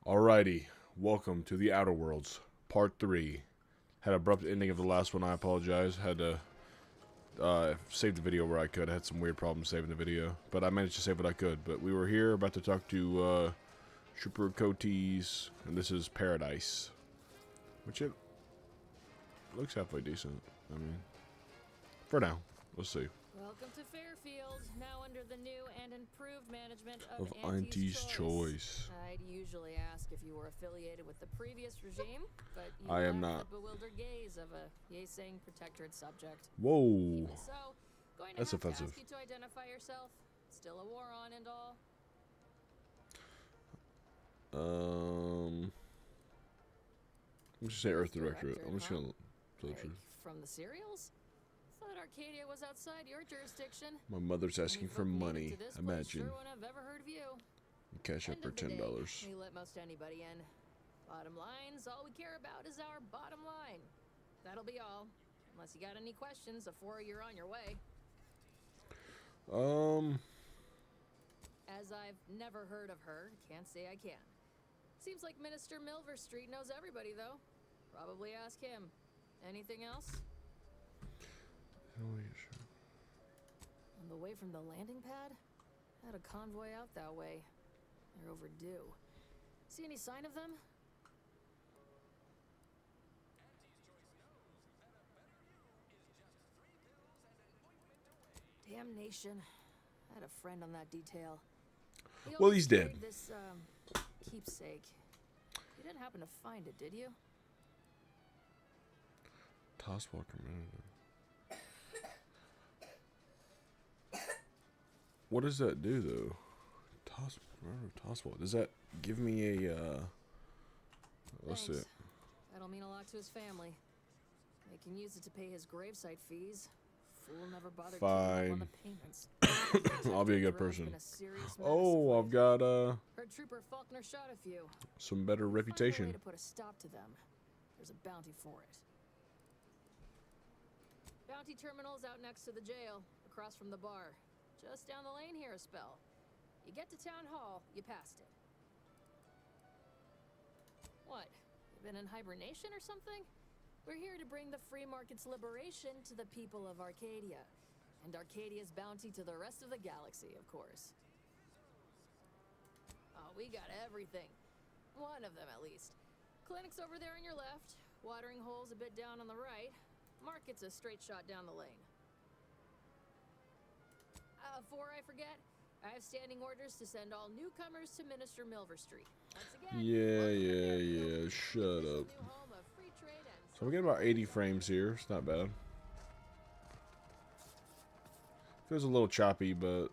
Alrighty, welcome to the Outer Worlds, Part 3. Had abrupt ending of the last one, I apologize. Had to save the video where I could. I had some weird problems saving the video, but I managed to save what I could. But we were here about to talk to Trooper Cotes, and this is Paradise. Which it looks halfway decent. I mean, for now. Let's see. Welcome to Fairfield, now under the new and improved management Of of Auntie's Choice. I'd usually ask if you were affiliated with the previous regime, but you I am have not. the bewildered gaze of a yay-saying protectorate subject. Whoa. Even so, going to That's have offensive. to ask you to identify yourself. Still a war on and all. I'm just say Earth Directorate. I'm just gonna tell the Like, truth. from the serials? Thought Arcadia was outside your jurisdiction. My mother's asking for money. Imagine. Sure wouldn't have ever heard of you. Cash up End for of the day, $10. we let most anybody in. Bottom line's all we care about is our bottom line. That'll be all. Unless you got any questions before you're on your way. As I've never heard of her, can't say I can. Seems like Minister Milverstreet knows everybody, though. Probably ask him. Anything else? Oh, yeah, sure. On the way from the landing pad? Had a convoy out that way. They're overdue. See any sign of them? Damnation. I had a friend on that detail. Well, he's dead. This, keepsake. You didn't happen to find it, did you? Tosswalker man. What does that do though? Tosswalk. Does that give me a let's see Thanks. it. That'll mean a lot to his family. They can use it to pay his gravesite fees. Fool never bothered keeping up on the payments. I'll be a good person. Been a serious mess Oh, of I've got Heard Trooper Faulkner shot a few. some better We'll find a way reputation. to put a stop to them. There's a bounty for it. Bounty terminal's out next to the jail, across from the bar. Just down the lane here a spell. You get to town hall, you passed it. What? You been in hibernation or something? We're here to bring the free market's liberation to the people of Arcadia. And Arcadia's bounty to the rest of the galaxy, of course. Oh, we got everything. One of them, at least. Clinic's over there on your left. Watering hole's a bit down on the right. Market's a straight shot down the lane. Before I forget, I have standing orders to send all newcomers to Minister Milverstreet. Once again, Yeah. Shut up. new home of free trade and So we get about 80 frames here. It's not bad. Feels a little choppy, but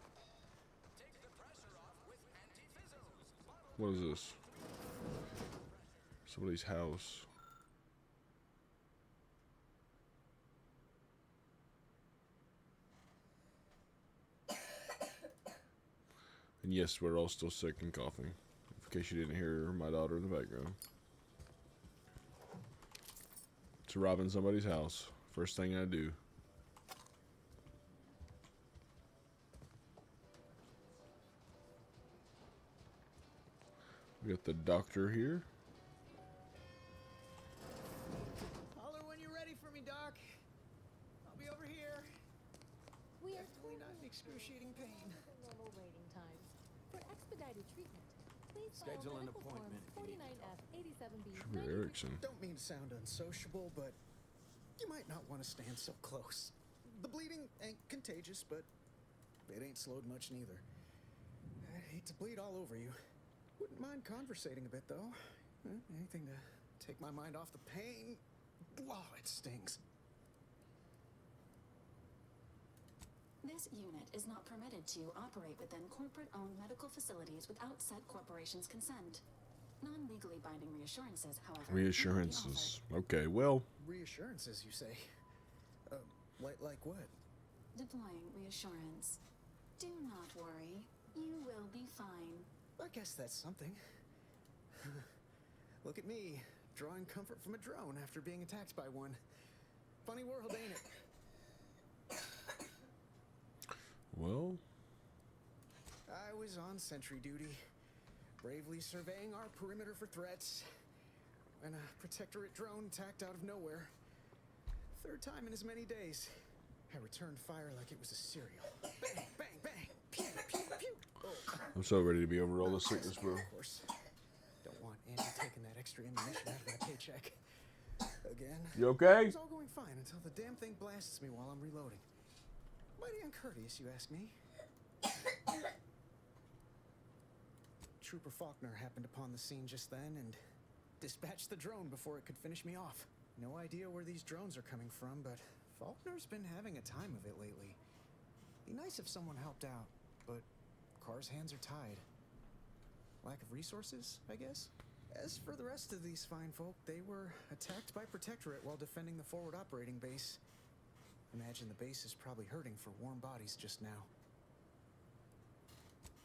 what is this? Somebody's house. And yes, we're all still sick and coughing. In case you didn't hear my daughter in the background. It's robbing somebody's house. First thing I do. We got the doctor here. Holler when you're ready for me, Doc. I'll be over here. We are Definitely not in excruciating pain. normal waiting times. For expedited treatment, please Schedule file an medical form appointment if you need 49F87B. Trevor Erickson. Don't mean to sound unsociable, but you might not want to stand so close. The bleeding ain't contagious, but it ain't slowed much neither. I'd hate to bleed all over you. Wouldn't mind conversating a bit, though. Anything to take my mind off the pain. Oh, it stings. This unit is not permitted to operate within corporate-owned medical facilities without said corporation's consent. Non-legally binding reassurances, however, may be Reassurances. Okay, well, Reassurances, you say? Like what? offered. Deploying reassurance. Do not worry. You will be fine. I guess that's something. Look at me, drawing comfort from a drone after being attacked by one. Funny world, ain't it? well, I was on sentry duty. bravely surveying our perimeter for threats when a protectorate drone attacked out of nowhere. Third time in as many days. I returned fire like it was a cereal. Bang, bang, bang, pew, pew, pew. Oh, I'm so ready to be over all this sickness, bro. of course. Don't want Andy taking that extra ammunition out of my paycheck. Again. You okay? It's all going fine until the damn thing blasts me while I'm reloading. Mighty uncourteous, you ask me. Trooper Faulkner happened upon the scene just then and dispatched the drone before it could finish me off. No idea where these drones are coming from, but Faulkner's been having a time of it lately. Be nice if someone helped out, but Carr's hands are tied. Lack of resources, I guess? As for the rest of these fine folk, they were attacked by Protectorate while defending the forward operating base. Imagine the base is probably hurting for warm bodies just now.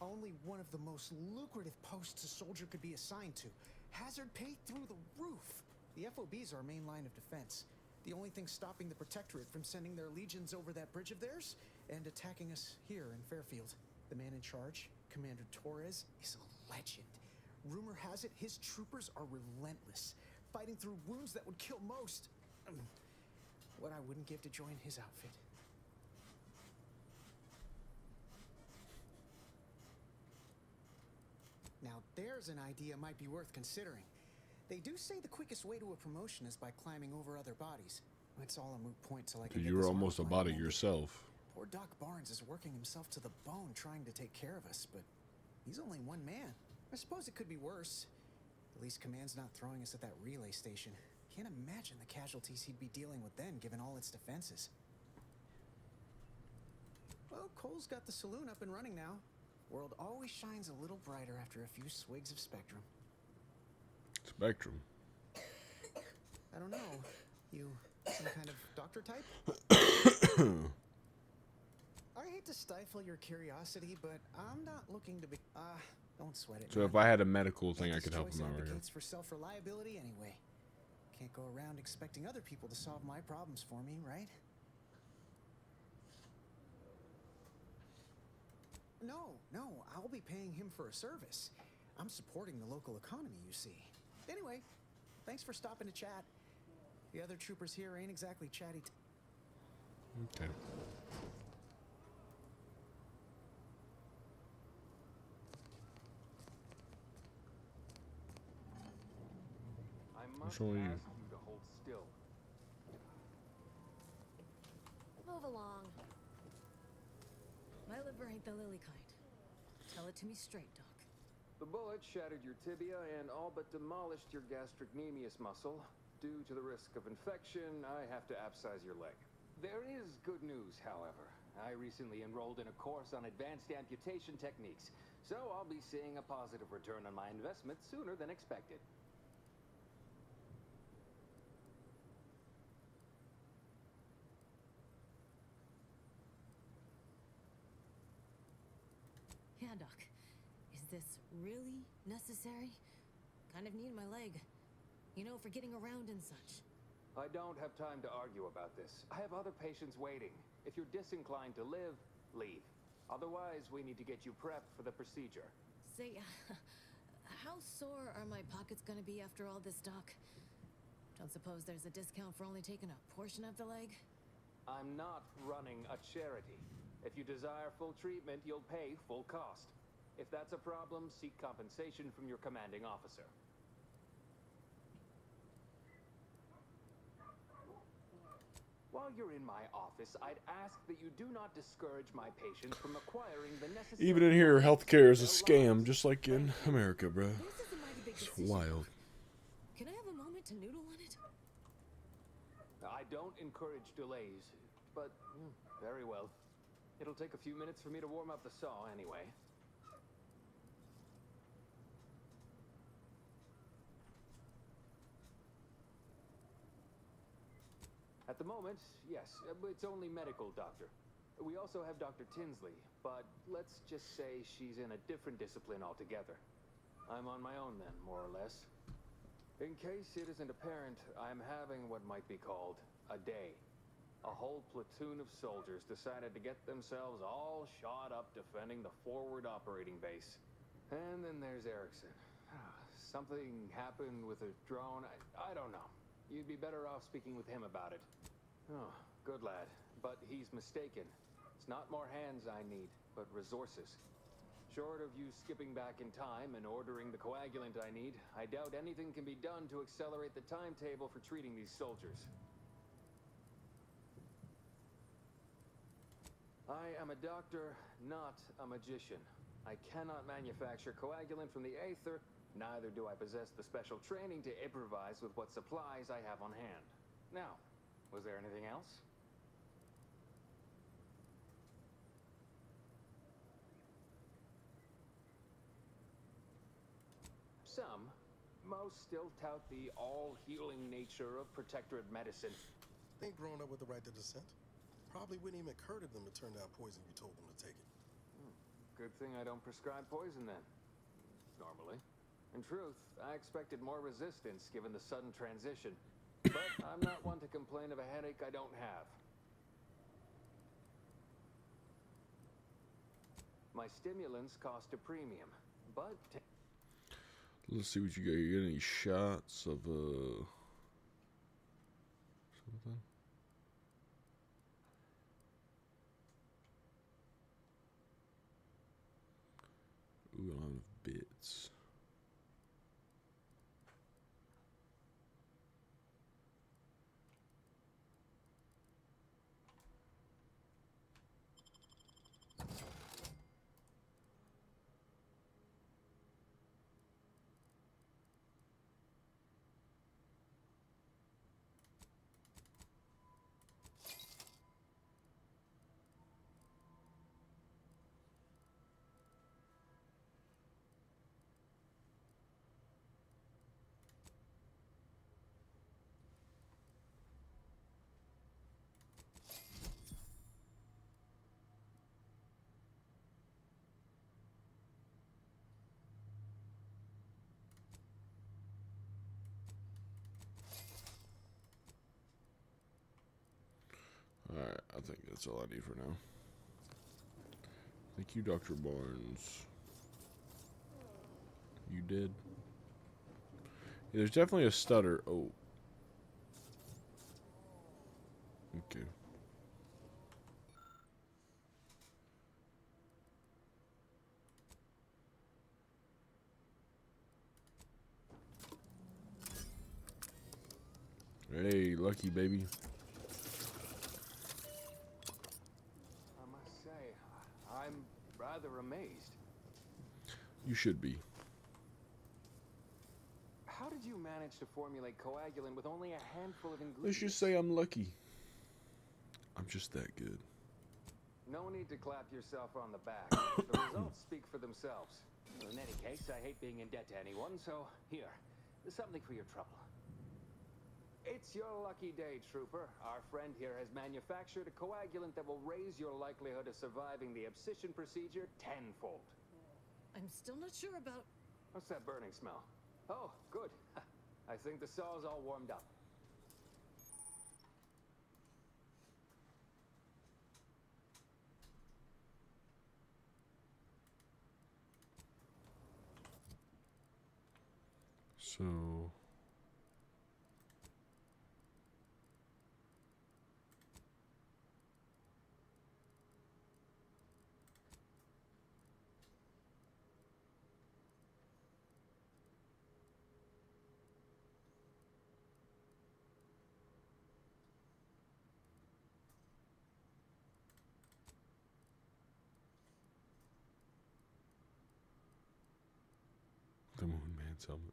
Only one of the most lucrative posts a soldier could be assigned to. Hazard pay through the roof. The FOB's our main line of defense. The only thing stopping the Protectorate from sending their legions over that bridge of theirs and attacking us here in Fairfield. The man in charge, Commander Torres, is a legend. Rumor has it his troopers are relentless, fighting through wounds that would kill most. What I wouldn't give to join his outfit. Now there's an idea might be worth considering. They do say the quickest way to a promotion is by climbing over other bodies. It's all a moot point till I can get You were this almost a armor body landed. yourself. Poor Doc Barnes is working himself to the bone trying to take care of us, but he's only one man. I suppose it could be worse. At least Command's not throwing us at that relay station. Can't imagine the casualties he'd be dealing with then, given all its defenses. Well, Cole's got the saloon up and running now. World always shines a little brighter after a few swigs of Spectrum. Spectrum. I don't know. You some kind of doctor type? I hate to stifle your curiosity, but I'm not looking to be... don't sweat it. So man. if I had a medical thing, I Andy's could help choice him out right here. advocates for self-reliability anyway. Can't go around expecting other people to solve my problems for me, right? No, I'll be paying him for a service. I'm supporting the local economy, you see. Anyway, thanks for stopping to chat. The other troopers here ain't exactly chatty. Okay. I must wrong with you? ask you to hold still. Move along. My liver ain't the lily kind. Tell it to me straight, Doc. The bullet shattered your tibia and all but demolished your gastrocnemius muscle. Due to the risk of infection, I have to abscise your leg. There is good news, however. I recently enrolled in a course on advanced amputation techniques, so I'll be seeing a positive return on my investment sooner than expected. Yeah, Doc. Is this really necessary? Kind of need my leg. You know, for getting around and such. I don't have time to argue about this. I have other patients waiting. If you're disinclined to live, leave. Otherwise, we need to get you prepped for the procedure. Say, how sore are my pockets gonna be after all this, Doc? Don't suppose there's a discount for only taking a portion of the leg? I'm not running a charity. If you desire full treatment, you'll pay full cost. If that's a problem, seek compensation from your commanding officer. While you're in my office, I'd ask that you do not discourage my patients from acquiring the necessary... Even in here, healthcare is a scam, just like in America, bro. This is a mighty big It's decision, wild. Doc. Can I have a moment to noodle on it? I don't encourage delays, but very well. It'll take a few minutes for me to warm up the saw anyway. At the moment, yes, it's only medical, Doctor. We also have Dr. Tinsley, but let's just say she's in a different discipline altogether. I'm on my own then, more or less. In case it isn't apparent, I'm having what might be called a day. A whole platoon of soldiers decided to get themselves all shot up defending the forward operating base. And then there's Erickson. Something happened with a drone. I don't know. You'd be better off speaking with him about it. Oh, good lad. But he's mistaken. It's not more hands I need, but resources. Short of you skipping back in time and ordering the coagulant I need, I doubt anything can be done to accelerate the timetable for treating these soldiers. I am a doctor, not a magician. I cannot manufacture coagulant from the aether, neither do I possess the special training to improvise with what supplies I have on hand. Now, was there anything else? Some. Most still tout the all-healing nature of protectorate medicine. They ain't grown up with the right to dissent. Probably wouldn't even occur to them it turned out poison if you told them to take it. Good thing I don't prescribe poison then. Normally. In truth, I expected more resistance given the sudden transition. But I'm not one to complain of a headache I don't have. My stimulants cost a premium, but... Let's see what you got. You got any shots of something? Ooh, a lot of bits. Alright, I think that's all I need for now. Thank you, Dr. Barnes. You did? Yeah, there's definitely a stutter. Oh. Okay. Hey, lucky baby. I must say, I'm rather amazed. You should be. How did you manage to formulate coagulant with only a handful of ingredients? Let's just say I'm lucky. I'm just that good. No need to clap yourself on the back. The results speak for themselves. In any case, I hate being in debt to anyone, so here, there's something for your trouble. It's your lucky day, Trooper. Our friend here has manufactured a coagulant that will raise your likelihood of surviving the abscission procedure tenfold. I'm still not sure about... What's that burning smell? Oh, good. I think the saw's all warmed up. So... The Moon Man's helmet.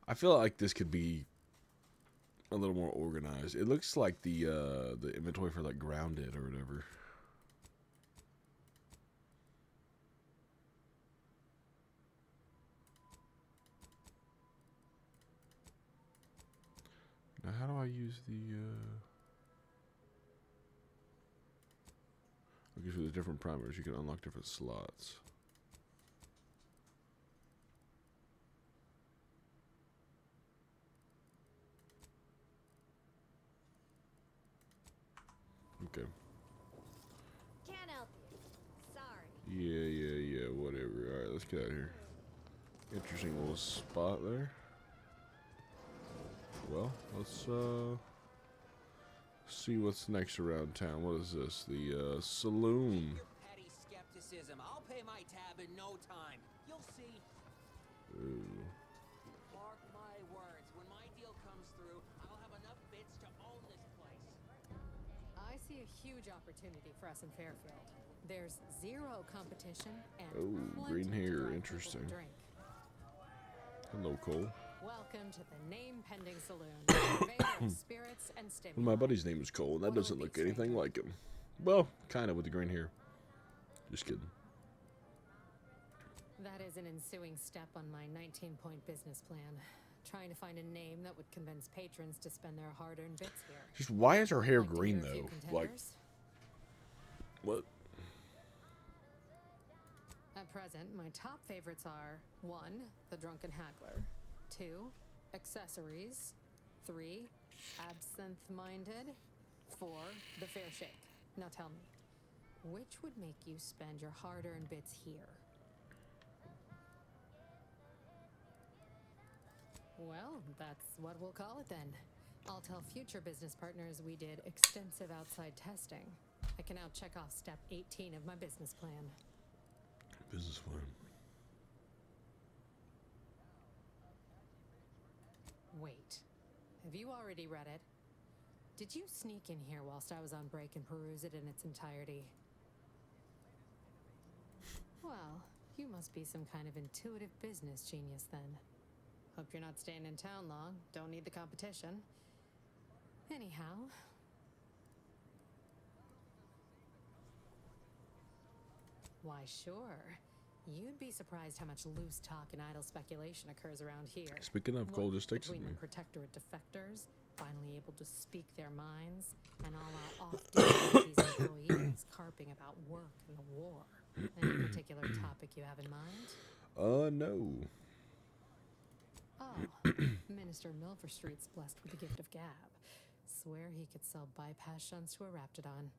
I feel like this could be a little more organized. It looks like the inventory for like Grounded or whatever. use the, okay, so there's different primers. You can unlock different slots. Okay. Can't help you. Sorry. Yeah, whatever. Alright, let's get out of here. Interesting little spot there. Well, let's, see what's next around town. What is this? The, saloon. Your petty skepticism. I'll pay my tab in no time. You'll see. Ooh. Mark my words. When my deal comes through, I'll have enough bits to own this place. I see a huge opportunity for us in Fairfield. There's zero competition and Oh, plenty green to hair. drive people to Interesting. drink. Hello, Cole. Welcome to the name-pending saloon, purveyor of spirits and stimuli. Well, my buddy's name is Cole, and that doesn't look anything like him. Well, kind of with the green hair. Just kidding. That is an ensuing step on my 19-point business plan. Trying to find a name that would convince patrons to spend their hard-earned bits here. Just why is her hair Like to green hear a few though? Like, contenders? what? At present, my top favorites are 1. The Drunken Haggler, 2. Accessories, 3. Absinthe-Minded, 4. The Fair Shake. Now tell me, which would make you spend your hard-earned bits here? Well, that's what we'll call it then. I'll tell future business partners we did extensive outside testing. I can now check off step 18 of my business plan. Business plan. Wait, have you already read it? Did you sneak in here whilst I was on break and peruse it in its entirety? Well, you must be some kind of intuitive business genius then. Hope you're not staying in town long. Don't need the competition. Anyhow. Why, sure. You'd be surprised how much loose talk and idle speculation occurs around here. Speaking of, Cole just texted Between me. the Protectorate defectors, finally able to speak their minds, and all our off-duty employees carping about work and the war. Any particular topic you have in mind? No. Oh, Minister Milverstreet's blessed with the gift of gab. Swear he could sell bypass shunts to a raptidon.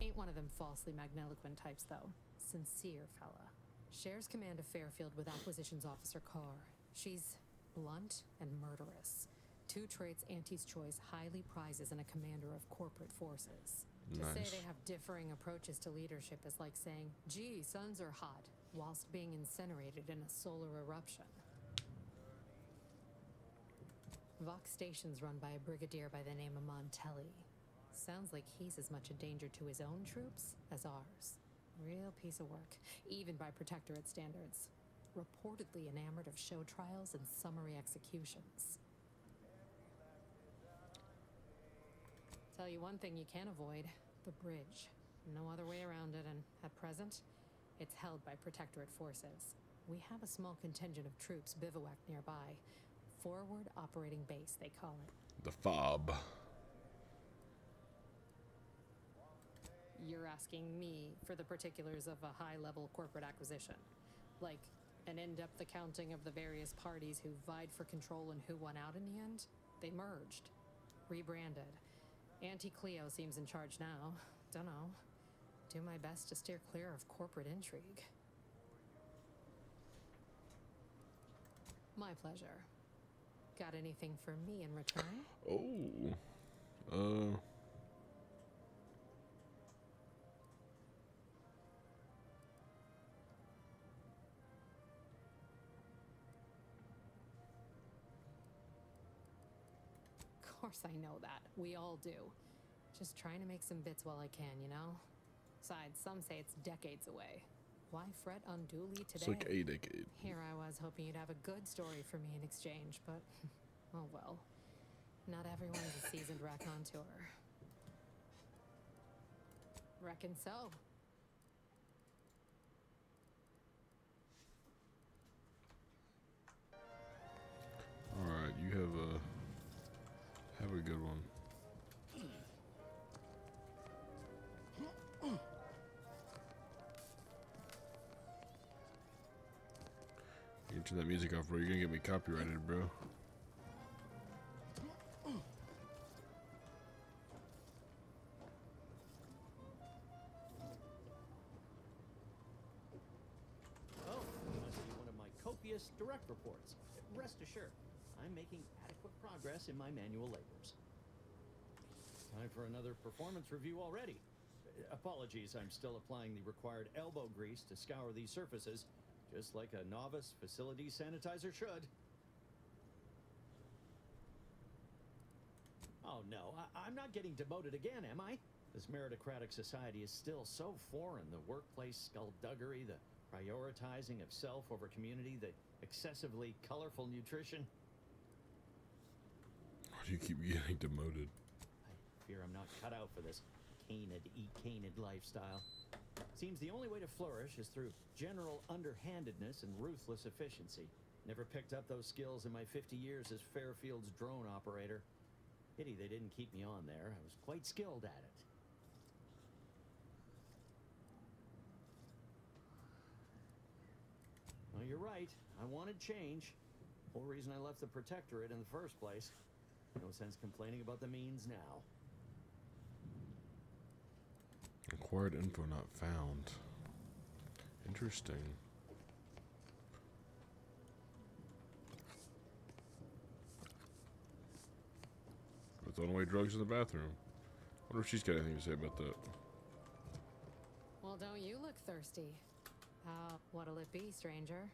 Ain't one of them falsely magniloquent types, though. Sincere fella. Shares command of Fairfield with Acquisitions Officer Carr. She's blunt and murderous. 2 traits Auntie's Choice highly prizes in a commander of corporate forces. To say they have differing approaches to leadership is like saying, gee, suns are hot, whilst being incinerated in a solar eruption. Vox Station's run by a brigadier by the name of Montelli. Sounds like he's as much a danger to his own troops as ours. Real piece of work, even by Protectorate standards. Reportedly enamored of show trials and summary executions. Tell you one thing you can't avoid, the bridge. No other way around it, and at present, it's held by Protectorate forces. We have a small contingent of troops bivouacked nearby. Forward Operating Base, they call it. The fob. You're asking me for the particulars of a high-level corporate acquisition. Like an in-depth accounting of the various parties who vied for control and who won out in the end? They merged. Rebranded. Auntie Cleo seems in charge now. Dunno. Do my best to steer clear of corporate intrigue. My pleasure. Got anything for me in return? Oh. Of course I know that. We all do. Just trying to make some bits while I can, you know? Besides, some say it's decades away. Why fret unduly today? It's like a decade. Here I was hoping you'd have a good story for me in exchange, but oh well. Not everyone's a seasoned raconteur. Reckon so. Alright, you have a good one. You turn that music off, bro. You're gonna get me copyrighted, bro. Oh, you must be one of my copious direct reports. Rest assured, I'm making adequate progress in my manual labors. Time for another performance review already. Apologies, I'm still applying the required elbow grease to scour these surfaces, just like a novice facility sanitizer should. Oh no, I'm not getting demoted again, am I? This meritocratic society is still so foreign. The workplace skullduggery, the prioritizing of self over community, the excessively colorful nutrition. Why do you keep getting demoted? I fear I'm not cut out for this canid, eat canid lifestyle. Seems the only way to flourish is through general underhandedness and ruthless efficiency. Never picked up those skills in my 50 years as Fairfield's drone operator. Pity they didn't keep me on there. I was quite skilled at it. Well, you're right. I wanted change. Whole reason I left the Protectorate in the first place. No sense complaining about the means now. Acquired info not found. Interesting. We're throwing away drugs in the bathroom. Wonder if she's got anything to say about that. Well, don't you look thirsty? What'll it be, stranger?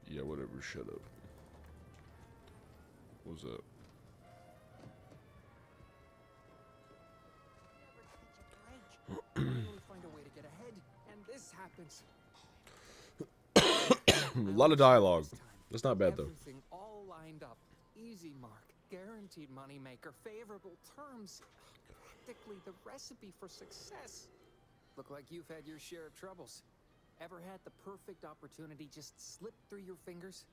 Yeah, whatever. Shut up. What's up? Never catch a break. I only find a way to get ahead, and this happens. A lot of dialogue. That's not bad though. Everything all lined up. Easy mark, guaranteed moneymaker, favorable terms. Practically the recipe for success. Look like you've had your share of troubles. Ever had the perfect opportunity just slip through your fingers?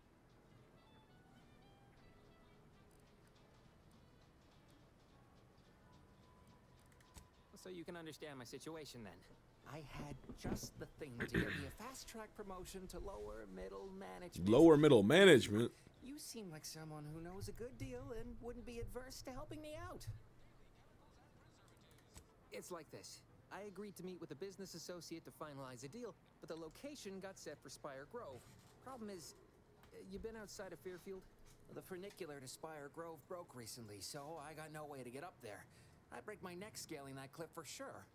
So you can understand my situation then. I had just the thing to get me a fast-track promotion to lower middle management. Lower middle management? You seem like someone who knows a good deal and wouldn't be adverse to helping me out. It's like this. I agreed to meet with a business associate to finalize a deal, but the location got set for Spire Grove. Problem is, you been outside of Fairfield? The funicular to Spire Grove broke recently, so I got no way to get up there. I'd break my neck scaling that cliff for sure.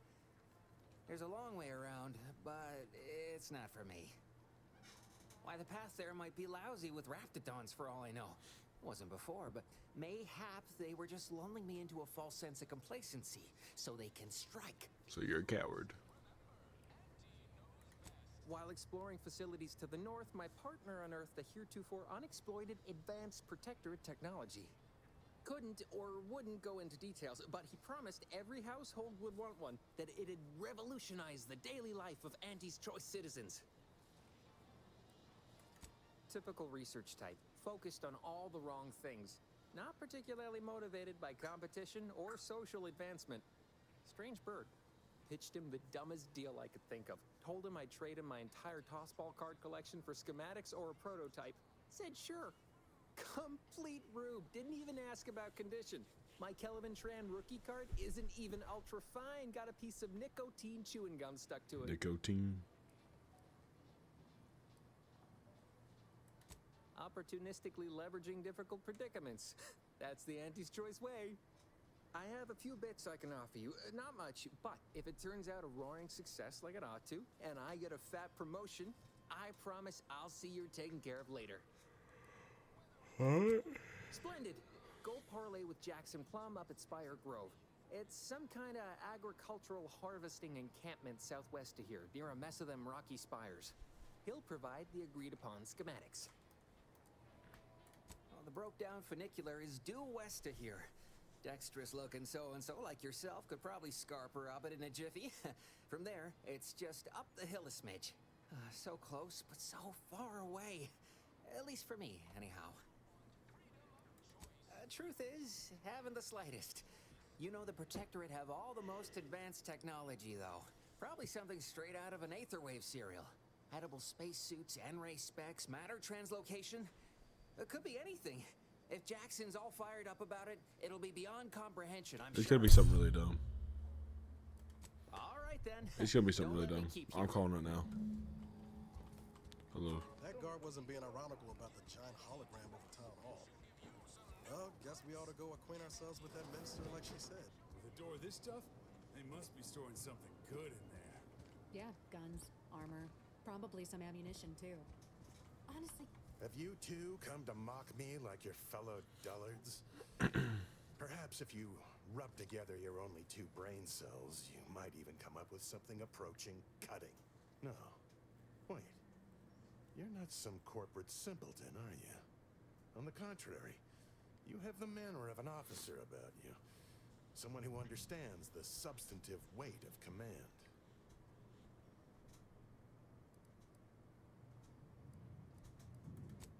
There's a long way around, but it's not for me. Why, the path there might be lousy with raptidons for all I know. Wasn't before, but mayhap they were just lulling me into a false sense of complacency so they can strike. So you're a coward. While exploring facilities to the north, my partner unearthed the heretofore unexploited advanced protectorate technology. Couldn't or wouldn't go into details, but he promised every household would want one, that it'd revolutionize the daily life of Auntie's Choice citizens. Typical research type, focused on all the wrong things. Not particularly motivated by competition or social advancement. Strange bird. Pitched him the dumbest deal I could think of. Told him I'd trade him my entire tossball card collection for schematics or a prototype. Said sure. Complete rube. Didn't even ask about condition. My Kelvin Tran rookie card isn't even ultra fine. Got a piece of nicotine chewing gum stuck to it. Nicotine. Opportunistically leveraging difficult predicaments. That's the Auntie's Choice way. I have a few bits I can offer you. Not much, but if it turns out a roaring success like it ought to, and I get a fat promotion, I promise I'll see you're taken care of later. Huh? Splendid. Go parlay with Jackson Plum up at Spire Grove. It's some kind of agricultural harvesting encampment southwest of here, near a mess of them rocky spires. He'll provide the agreed-upon schematics. Well, the broke-down funicular is due west of here. Dexterous-looking so-and-so like yourself could probably scarp her up it in a jiffy. From there, it's just up the hill a smidge. So close, but so far away. At least for me, anyhow. Truth is, haven't the slightest. You know the Protectorate have all the most advanced technology, though. Probably something straight out of an Aetherwave serial. Edible spacesuits, N-ray specs, matter translocation. It could be anything. If Jackson's all fired up about it, it'll be beyond comprehension, I'm It's sure. gonna be something really dumb. All right, then. It's gonna be something Don't really let me dumb. keep you I'm calling it now. Hello. That guard wasn't being ironical about the giant hologram over town hall. Well, guess we ought to go acquaint ourselves with that minister like she said. With a door this tough? They must be storing something good in there. Yeah, guns, armor, probably some ammunition too. Honestly, Have you two come to mock me like your fellow dullards? Perhaps if you rub together your only 2 brain cells, you might even come up with something approaching cutting. No. Wait. You're not some corporate simpleton, are you? On the contrary, you have the manner of an officer about you. Someone who understands the substantive weight of command.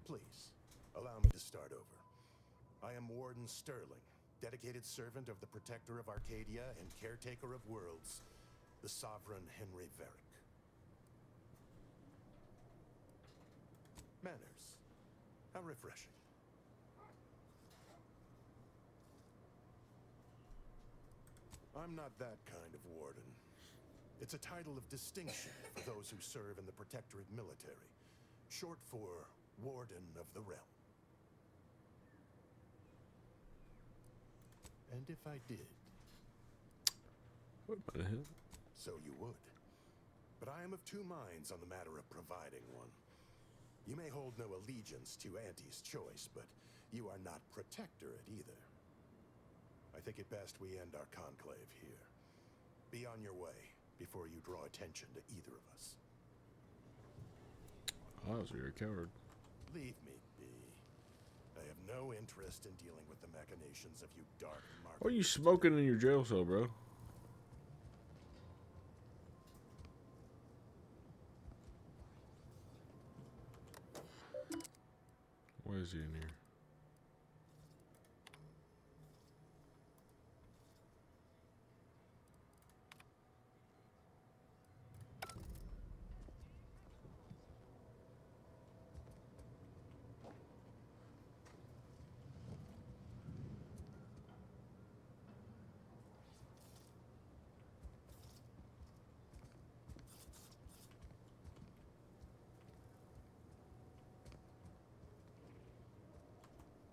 Please, allow me to start over. I am Warden Sterling, dedicated servant of the Protector of Arcadia and Caretaker of Worlds, the Sovereign Henry Varick. Manners. How refreshing. I'm not that kind of warden. It's a title of distinction for those who serve in the Protectorate military, short for Warden of the Realm. And if I did, What the hell? so you would. But I am of 2 minds on the matter of providing one. You may hold no allegiance to Auntie's choice, but you are not Protectorate either. I think it best we end our conclave here. Be on your way before you draw attention to either of us. Oh, so you're a coward. Leave me be. I have no interest in dealing with the machinations of you dark market. What are you smoking in your jail cell, bro? Why is he in here?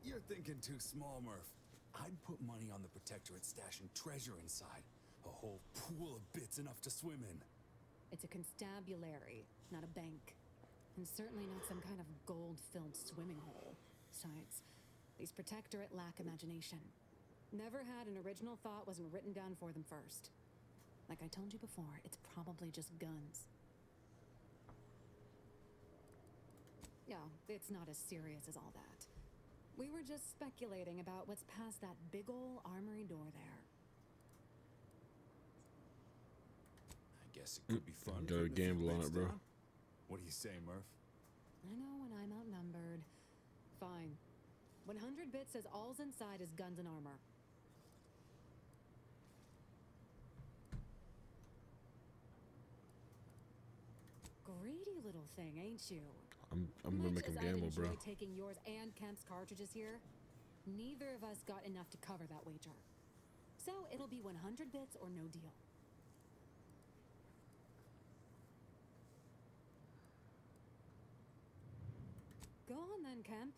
You're thinking too small, Murph. I'd put money on the Protectorate stashing treasure inside. A whole pool of bits enough to swim in. it's a constabulary, not a bank. And certainly not some kind of gold-filled swimming hole. Besides, these Protectorate lack imagination. Never had an original thought wasn't written down for them first. Like I told you before, it's probably just guns. No, it's not as serious as all that. We were just speculating about what's past that big ol' armory door there. I guess it could be fun. Gotta putting a few gamble on bits it, bro. down. What do you say, Murph? I know when I'm outnumbered. Fine. 100 bits says all's inside is guns and armor. Greedy little thing, ain't you? I'm gonna make him Much as gamble, I've bro. enjoyed taking yours and Kemp's cartridges here, neither of us got enough to cover that wager. So it'll be 100 bits or no deal. Go on then, Kemp.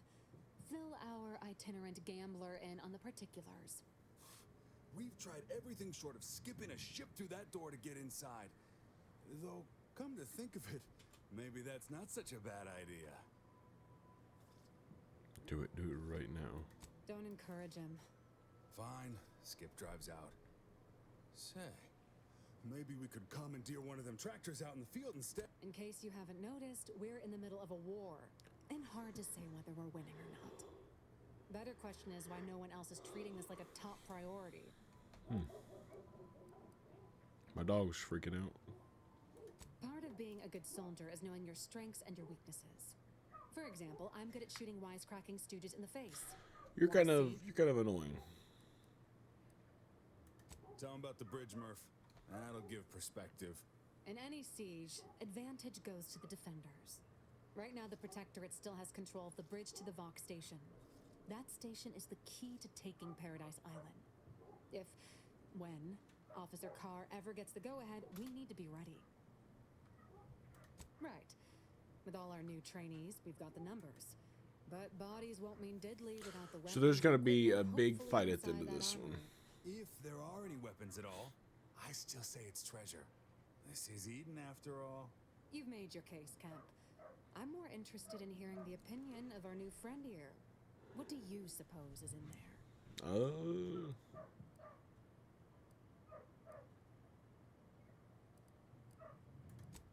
Fill our itinerant gambler in on the particulars. We've tried everything short of skipping a ship through that door to get inside. Though, come to think of it, maybe that's not such a bad idea. Do it right now. Don't encourage him. Fine, Skip drives out. Say, maybe we could commandeer one of them tractors out in the field instead. In case you haven't noticed, we're in the middle of a war, and hard to say whether we're winning or not. Better question is why no one else is treating this like a top priority. My dog's freaking out. Part of being a good soldier is knowing your strengths and your weaknesses. For example, I'm good at shooting wisecracking stooges in the face. You're Wanna kind of annoying. Tell him about the bridge, Murph. That'll give perspective. In any siege, advantage goes to the defenders. Right now, the Protectorate still has control of the bridge to the Vox station. That station is the key to taking Paradise Island. When Officer Carr ever gets the go-ahead, we need to be ready. Right. With all our new trainees, we've got the numbers. But bodies won't mean diddly without the weapons. So there's gonna be a hopefully big fight at the inside end of that this one. armor. If there are any weapons at all, I still say it's treasure. This is Eden after all. You've made your case, Kemp. I'm more interested in hearing the opinion of our new friend here. What do you suppose is in there?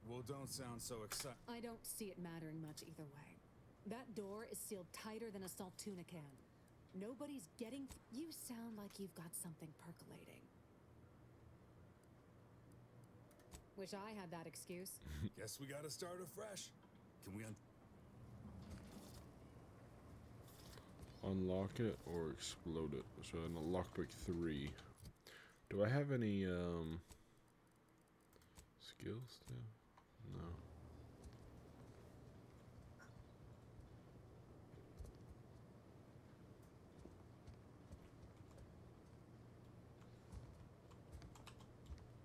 Well, don't sound so excited. I don't see it mattering much either way. That door is sealed tighter than a Saltuna can. Nobody's getting... You sound like you've got something percolating. Wish I had that excuse. Guess we gotta start afresh. Can we Unlock it or explode it. So in the lockpick 3. Do I have any skills still? No.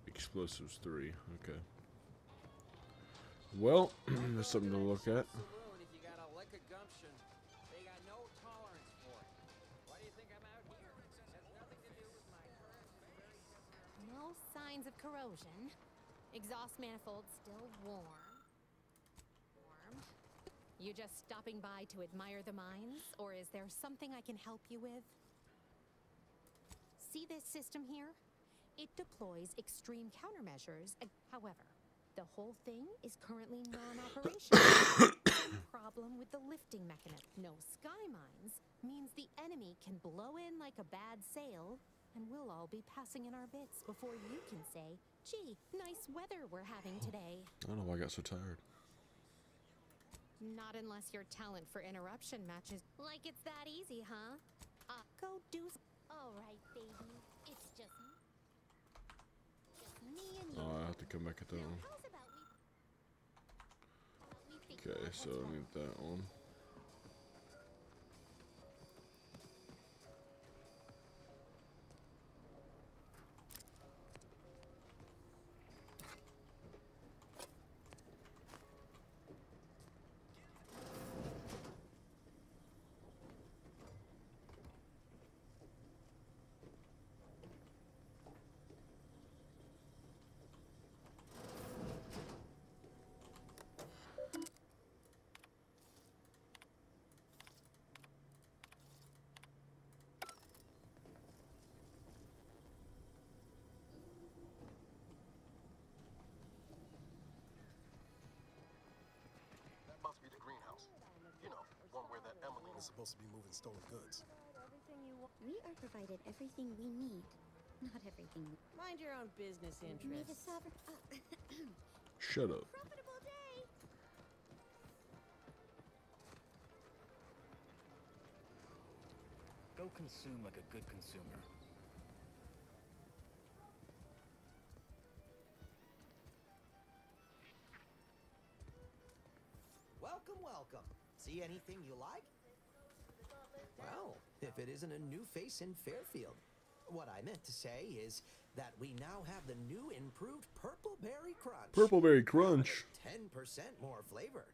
Explosives 3. Okay. Well, there's something to look at. If you got a lick of gumption, they got no tolerance for it. Why do you think I'm out here? It has nothing to do with my No signs of corrosion. Exhaust manifold still warmed. You just stopping by to admire the mines, or is there something I can help you with? See this system here? It deploys extreme countermeasures. However, the whole thing is currently non-operational. Some problem with the lifting mechanism. No sky mines means the enemy can blow in like a bad sail, and we'll all be passing in our bits before you can say, gee, nice weather we're having today. I don't know why I got so tired. Not unless your talent for interruption matches. Like it's that easy, huh? Go do... All right, baby. It's just me and you. Oh, I have to come back at that one. How's about we figure Okay, out so what's I need that one. That must be the greenhouse. You know, one where that Emmeline is supposed to be moving stolen goods. We are provided everything we need. Not everything. Mind your own business We need a interests. sovereign. Shut up. Profitable day. Go consume like a good consumer. Welcome, welcome. See anything you like? Well, if it isn't a new face in Fairfield. What I meant to say is that we now have the new improved Purple Berry Crunch. Purpleberry Crunch. 10% more flavor.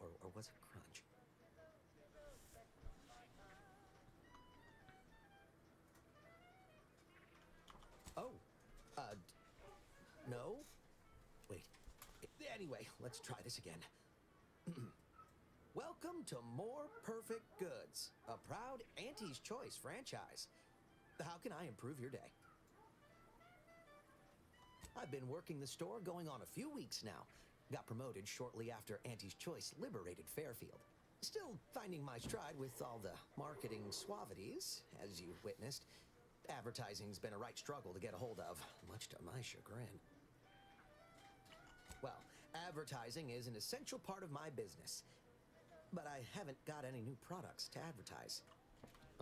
Or was it crunch? Oh, no? Wait. Anyway, let's try this again. Welcome to More Perfect Goods, a proud Auntie's Choice franchise. How can I improve your day? I've been working the store going on a few weeks now. Got promoted shortly after Auntie's Choice liberated Fairfield. Still finding my stride with all the marketing suavities, as you witnessed. Advertising's been a right struggle to get a hold of, much to my chagrin. Well, advertising is an essential part of my business. But I haven't got any new products to advertise.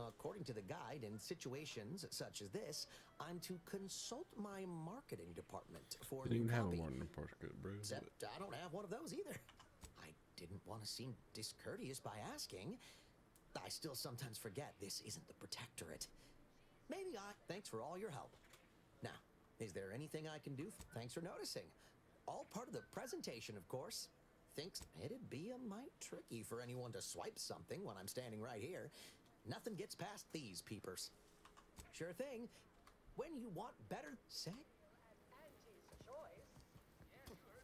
According to the guide, in situations such as this, I'm to consult my marketing department for Didn't new even have a copy. Martin Parker, bro. Except I don't have one of those either. I didn't want to seem discourteous by asking. I still sometimes forget this isn't the Protectorate. Thanks for all your help. Now, is there anything I can do? Thanks for noticing. All part of the presentation, of course. Thinks it'd be a mite tricky for anyone to swipe something when I'm standing right here. Nothing gets past these peepers. Sure thing. When you want better sex.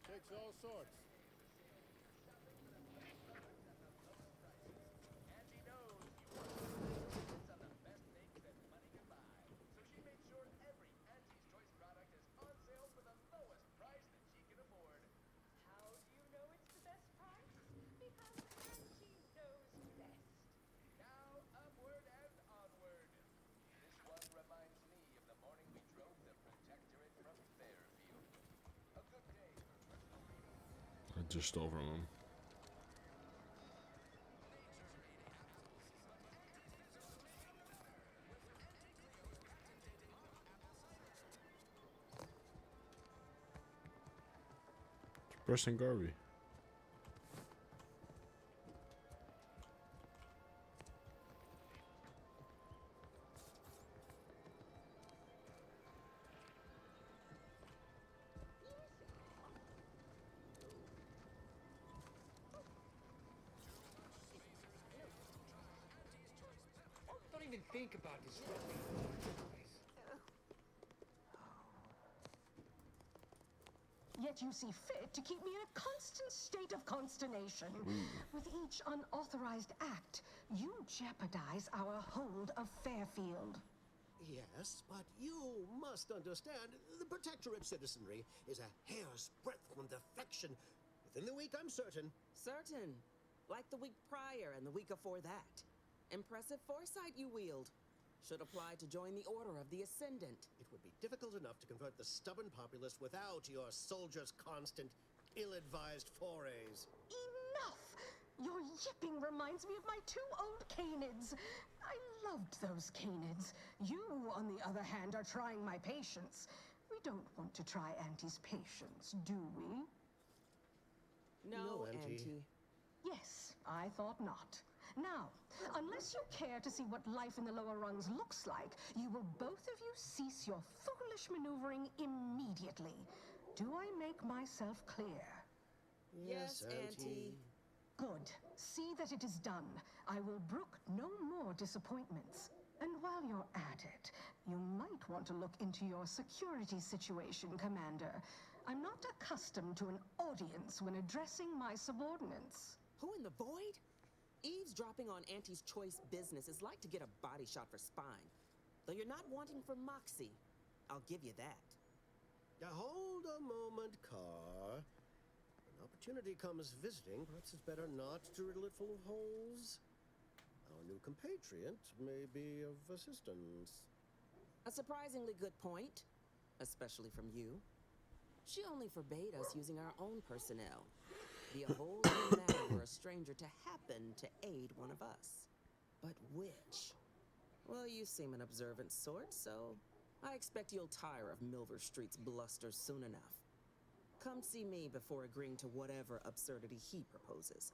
Takes all sorts. I just stole from him. Preston Garvey. Don't even think about disrupting the marketplace. Yet you see fit to keep me in a constant state of consternation. With each unauthorized act, you jeopardize our hold of Fairfield. Yes, but you must understand, the Protectorate citizenry is a hair's breadth from defection. Within the week, I'm certain. Certain. Like the week prior and the week before that. Impressive foresight you wield. Should apply to join the Order of the Ascendant. It would be difficult enough to convert the stubborn populace without your soldiers' constant, ill-advised forays. Enough! Your yipping reminds me of my two old canids. I loved those canids. You, on the other hand, are trying my patience. We don't want to try Auntie's patience, do we? No, Auntie. Auntie. Yes, I thought not. Now, unless you care to see what life in the lower rungs looks like, you will both of you cease your foolish maneuvering immediately. Do I make myself clear? Yes, Auntie. Good. See that it is done. I will brook no more disappointments. And while you're at it, you might want to look into your security situation, Commander. I'm not accustomed to an audience when addressing my subordinates. Who in the void? Eavesdropping on Auntie's choice business is like to get a body shot for spine. Though you're not wanting for moxie. I'll give you that. Now, hold a moment, Carr. When opportunity comes visiting, perhaps it's better not to riddle it full of holes. Our new compatriot may be of assistance. A surprisingly good point. Especially from you. She only forbade us using our own personnel. Be a whole new matter for a stranger to happen to aid one of us. But which? Well, you seem an observant sort, so I expect you'll tire of Milver Street's bluster soon enough. Come see me before agreeing to whatever absurdity he proposes.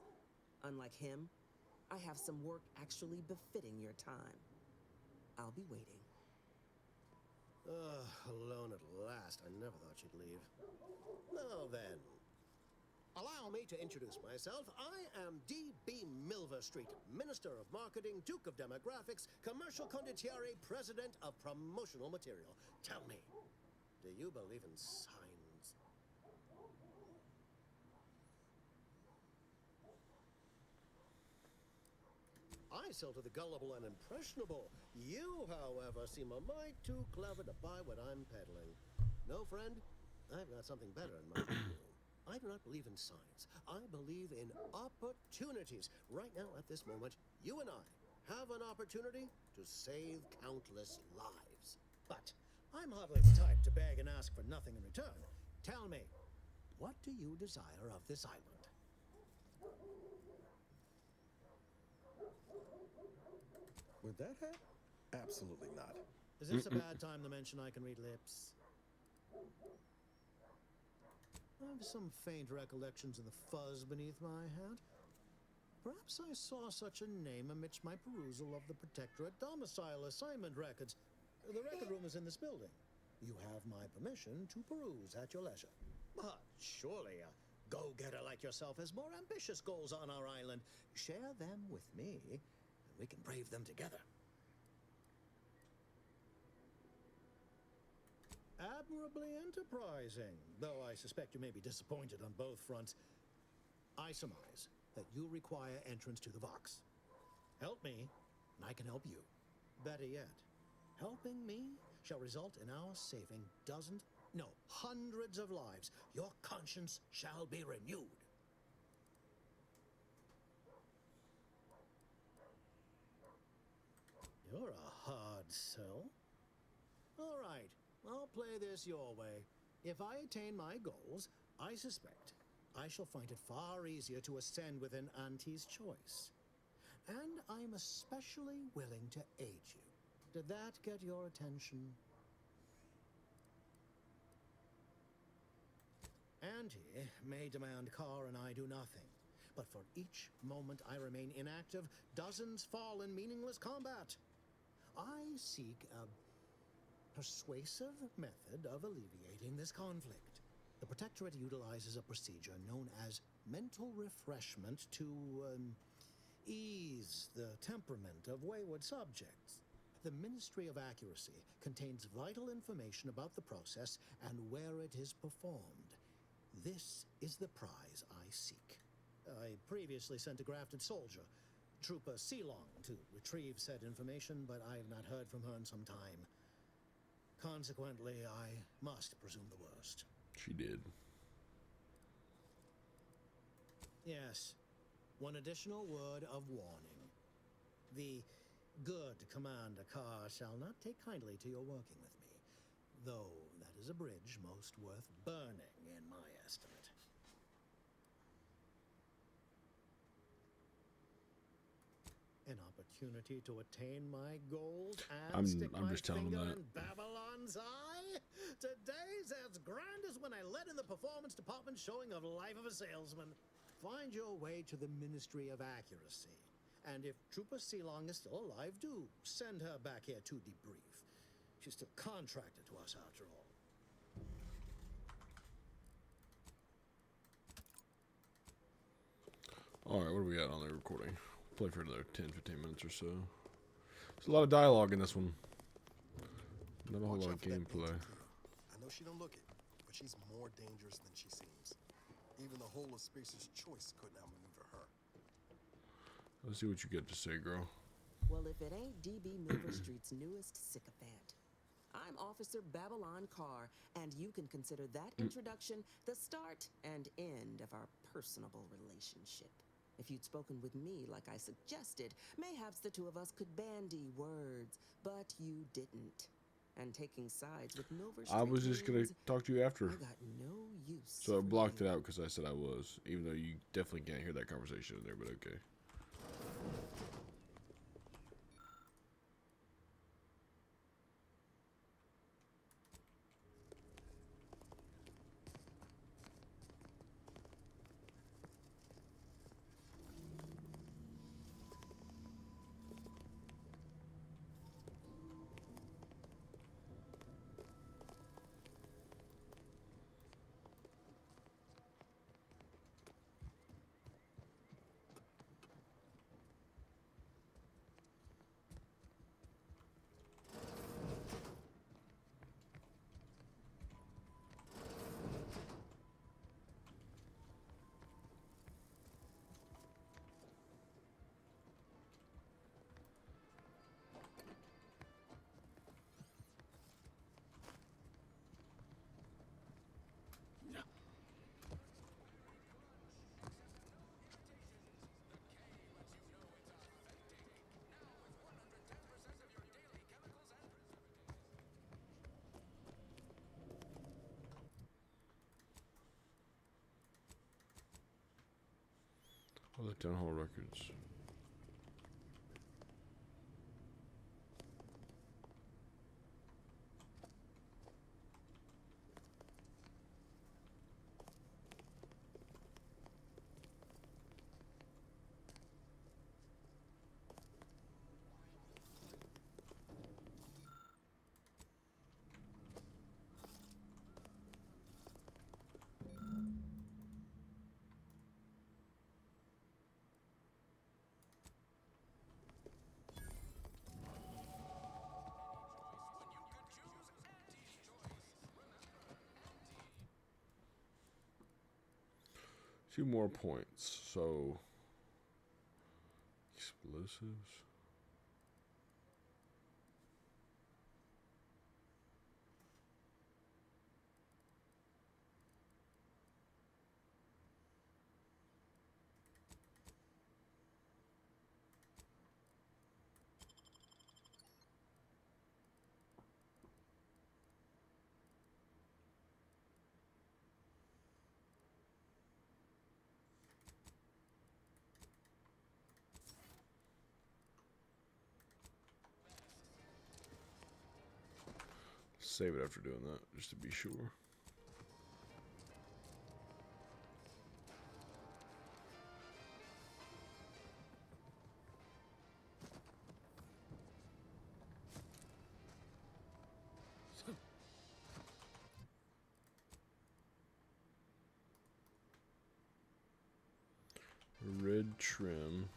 Unlike him, I have some work actually befitting your time. I'll be waiting. Alone at last. I never thought she'd leave. Now then, allow me to introduce myself. I am D.B. Milverstreet, Minister of Marketing, Duke of Demographics, Commercial Condottiere, President of Promotional Material. Tell me, do you believe in signs? I sell to the gullible and impressionable. You, however, seem a mite too clever to buy what I'm peddling. No, friend, I've got something better in mind for you. I do not believe in signs. I believe in opportunities. Right now, at this moment, you and I have an opportunity to save countless lives. But I'm hardly the type to beg and ask for nothing in return. Tell me, what do you desire of this island? Would that have? Absolutely not. Is this a bad time to mention I can read lips? I have some faint recollections of the fuzz beneath my hat. Perhaps I saw such a name amidst my perusal of the Protectorate domicile assignment records. The record room is in this building. You have my permission to peruse at your leisure. But surely a go-getter like yourself has more ambitious goals on our island. Share them with me, and we can brave them together. Admirably enterprising, though I suspect you may be disappointed on both fronts. I surmise that you require entrance to the Vox. Help me, and I can help you. Better yet, helping me shall result in our saving dozens, no, hundreds of lives. Your conscience shall be renewed. You're a hard sell. All right, I'll play this your way. If I attain my goals, I suspect I shall find it far easier to ascend within Auntie's choice. And I'm especially willing to aid you. Did that get your attention? Auntie may demand Carr and I do nothing, but for each moment I remain inactive, dozens fall in meaningless combat. I seek a persuasive method of alleviating this conflict. The Protectorate utilizes a procedure known as mental refreshment to ease the temperament of wayward subjects. The Ministry of Accuracy contains vital information about the process and where it is performed. This is the prize I seek. I previously sent a grafted soldier, Trooper Sealong, to retrieve said information, but I have not heard from her in some time. Consequently, I must presume the worst. She did. Yes. One additional word of warning. The good Commander Carr shall not take kindly to your working with me, though that is a bridge most worth burning in my estimate. An opportunity to attain my goals and stick my just telling finger him that. in Babylon's eye? Today's as grand as when I led in the performance department showing of Life of a Salesman. Find your way to the Ministry of Accuracy. And if Trooper Sealong is still alive, do send her back here to debrief. She's still contracted to us after all. Alright, what do we got on the recording? Play for another 10-15 minutes or so. There's a lot of dialogue in this one. Not a whole lot of gameplay. I know she don't look it, but she's more dangerous than she seems. Even the whole of Spacer's Choice couldn't outmaneuver her. Let's see what you get to say, girl. Well, if it ain't DB Milver Street's newest sycophant. I'm Officer Babylon Carr, and you can consider that introduction the start and end of our personable relationship. If you'd spoken with me like I suggested, mayhaps the two of us could bandy words, but you didn't. And taking sides with Milver Street I was just gonna talk to you after. I got no use. So I blocked it out because I said I was, even though you definitely can't hear that conversation in there, but okay. All the town hall records. 2 more points. So explosives. Save it after doing that, just to be sure. Red trim.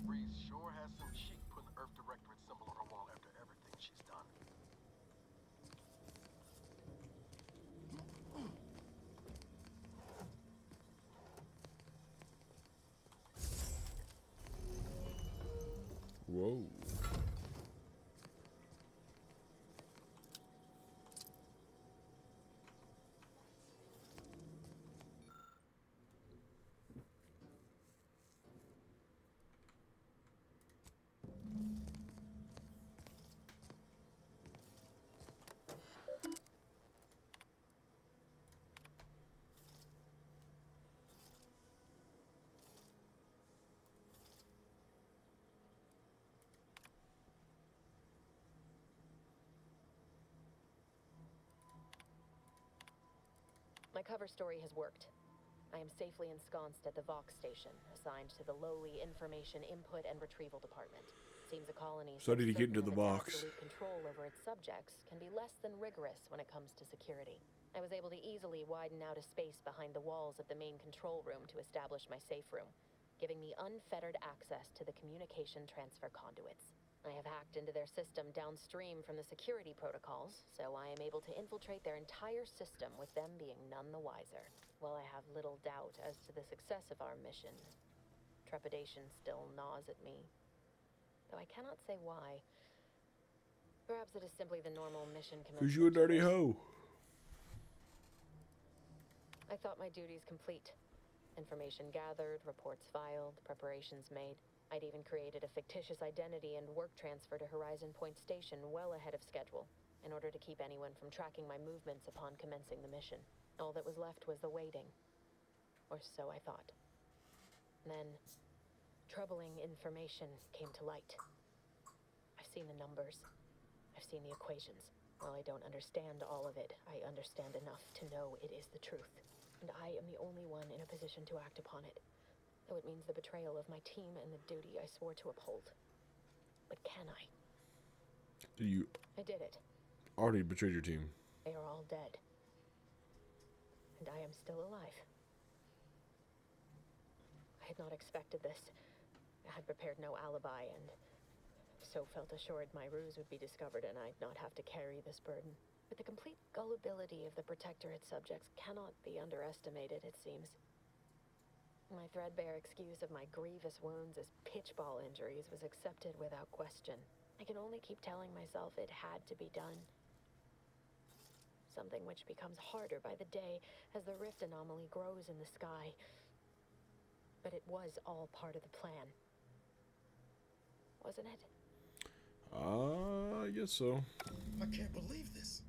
Breeze sure has some cheek putting the Earth Directorate symbol on her wall after everything she's done. Whoa. My cover story has worked. I am safely ensconced at the Vox station, assigned to the lowly Information Input and Retrieval Department. Seems a colony So did he get into certain the of its Vox? absolute control over its subjects can be less than rigorous when it comes to security. I was able to easily widen out a space behind the walls of the main control room to establish my safe room, giving me unfettered access to the communication transfer conduits. I have hacked into their system downstream from the security protocols, so I am able to infiltrate their entire system with them being none the wiser. While I have little doubt as to the success of our mission, trepidation still gnaws at me. Though I cannot say why. Perhaps it is simply the normal mission commitment. 'Cause you a dirty hoe. I thought my duties complete. Information gathered, reports filed, preparations made. I'd even created a fictitious identity and work transfer to Horizon Point Station well ahead of schedule, in order to keep anyone from tracking my movements upon commencing the mission. All that was left was the waiting. Or so I thought. Then, troubling information came to light. I've seen the numbers. I've seen the equations. While I don't understand all of it, I understand enough to know it is the truth. And I am the only one in a position to act upon it. Though it means the betrayal of my team and the duty I swore to uphold. But can I? You I did it. already betrayed your team. They are all dead. And I am still alive. I had not expected this. I had prepared no alibi and so felt assured my ruse would be discovered and I'd not have to carry this burden. But the complete gullibility of the Protectorate subjects cannot be underestimated, it seems. My threadbare excuse of my grievous wounds as pitchball injuries was accepted without question. I can only keep telling myself it had to be done. Something which becomes harder by the day as the rift anomaly grows in the sky. But it was all part of the plan. Wasn't it? I guess so. I can't believe this.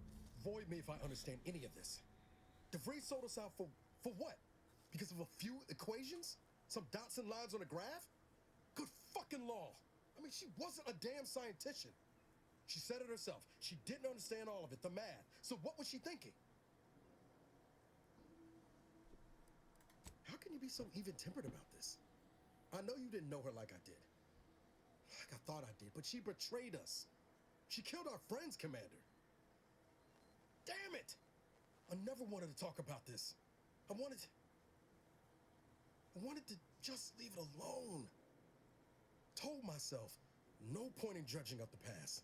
Void me if I understand any of this. DeVries sold us out for what? Because of a few equations? Some dots and lines on a graph? Good fucking law. I mean, she wasn't a damn scientist. She said it herself. She didn't understand all of it, the math. So what was she thinking? How can you be so even-tempered about this? I know you didn't know her like I did. Like I thought I did, but she betrayed us. She killed our friends, Commander. Damn it! I never wanted to talk about this. I wanted to just leave it alone. Told myself, no point in dredging up the past.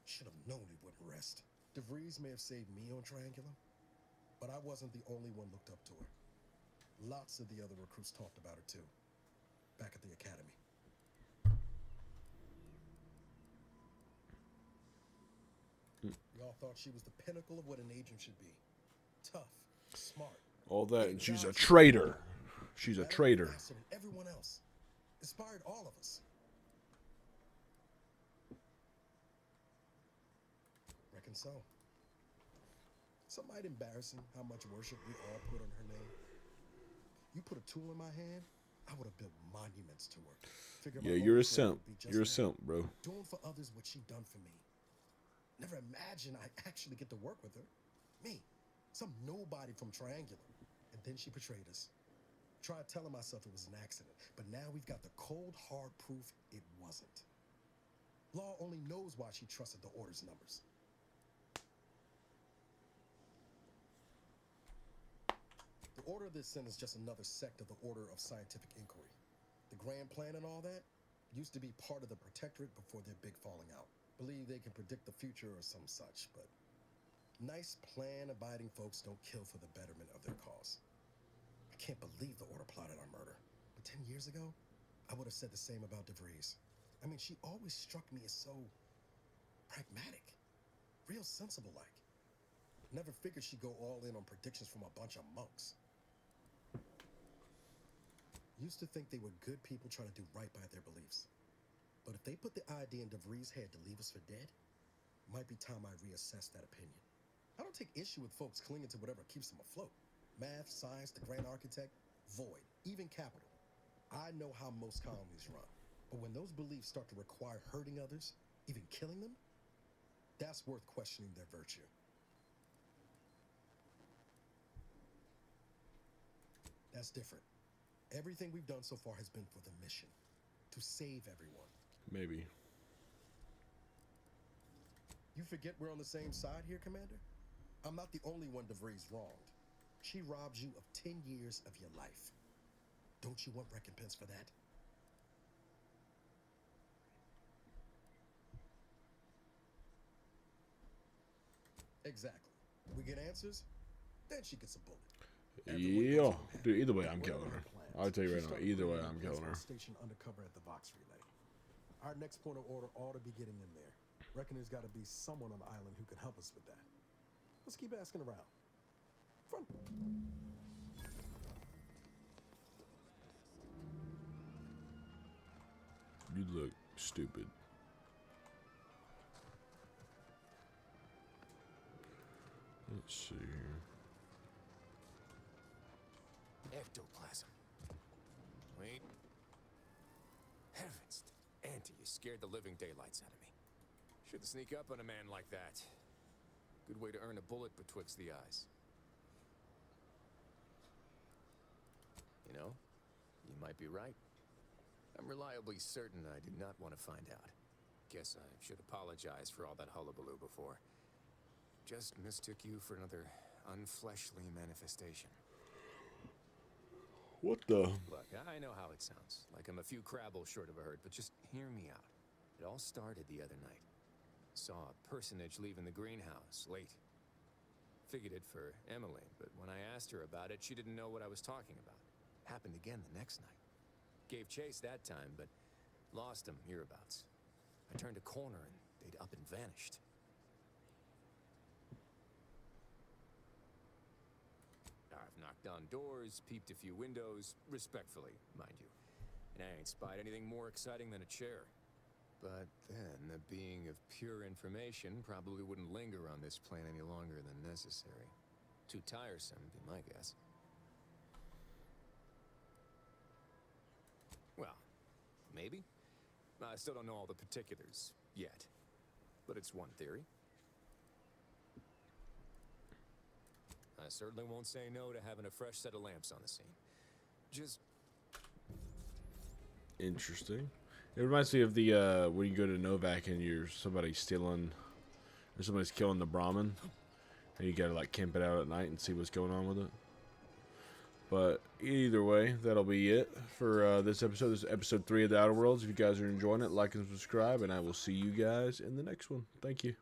Should have known it wouldn't rest. DeVries may have saved me on Triangulum, but I wasn't the only one looked up to her. Lots of the other recruits talked about her too, back at the academy. Y'all thought she was the pinnacle of what an agent should be. Tough, smart. All that, and she's a traitor. She's a traitor. Faster than everyone else. Inspired all of us. Reckon so. Some might embarrassing how much worship we all put on her name. You put a tool in my hand, I would have built monuments to her. Yeah, you're a simp. You're a simp, bro. Doing for others what she done for me. Never imagined I'd actually get to work with her. Me, some nobody from Triangular. And then she betrayed us. Tried telling myself it was an accident, but now we've got the cold, hard proof it wasn't. Law only knows why she trusted the Order's numbers. The Order of this sin is just another sect of the Order of Scientific Inquiry. The Grand Plan and all that used to be part of the Protectorate before their big falling out. Believe they can predict the future or some such, but nice plan-abiding folks don't kill for the betterment of their cause. I can't believe the Order plotted our murder. But 10 years ago, I would have said the same about DeVries. I mean, she always struck me as so pragmatic, real sensible-like. Never figured she'd go all in on predictions from a bunch of monks. Used to think they were good people trying to do right by their beliefs. But if they put the idea in DeVries' head to leave us for dead, might be time I reassess that opinion. I don't take issue with folks clinging to whatever keeps them afloat. Math, science, the grand architect, void, even capital. I know how most colonies run. But when those beliefs start to require hurting others, even killing them, that's worth questioning their virtue. That's different. Everything we've done so far has been for the mission, to save everyone. Maybe. You forget we're on the same side here, Commander? I'm not the only one DeVries wronged. She robbed you of 10 years of your life. Don't you want recompense for that? Exactly. We get answers, then she gets a bullet. Yeah. Dude, either way, I'm killing her. I'll tell you right now, either way, I'm killing her. Station undercover at the Vox Relay. Our next point of order ought to be getting in there. Reckon there's got to be someone on the island who can help us with that. Let's keep asking around. Front. You look stupid. Let's see here. Ectoplasm. Wait. Heavens. Auntie, you scared the living daylights out of me. Shouldn't sneak up on a man like that. Good way to earn a bullet betwixt the eyes. You know, you might be right. I'm reliably certain I did not want to find out. Guess I should apologize for all that hullabaloo before. Just mistook you for another unfleshly manifestation. What the? Look, I know how it sounds. Like I'm a few crabbles short of a herd, but just hear me out. It all started the other night. Saw a personage leaving the greenhouse, late. Figured it for Emily, but when I asked her about it, she didn't know what I was talking about. Happened again the next night. Gave chase that time, but lost him hereabouts. I turned a corner and they'd up and vanished. I've knocked on doors, peeped a few windows, respectfully, mind you. And I ain't spied anything more exciting than a chair. But then, a being of pure information probably wouldn't linger on this plane any longer than necessary. Too tiresome, be my guess. Well, maybe. I still don't know all the particulars yet. But it's one theory. I certainly won't say no to having a fresh set of lamps on the scene. Just interesting. It reminds me of the when you go to Novak and somebody's stealing, or somebody's killing the Brahmin, and you gotta like camp it out at night and see what's going on with it. But either way, that'll be it for this episode. This is episode 3 of the Outer Worlds. If you guys are enjoying it, like and subscribe, and I will see you guys in the next one. Thank you.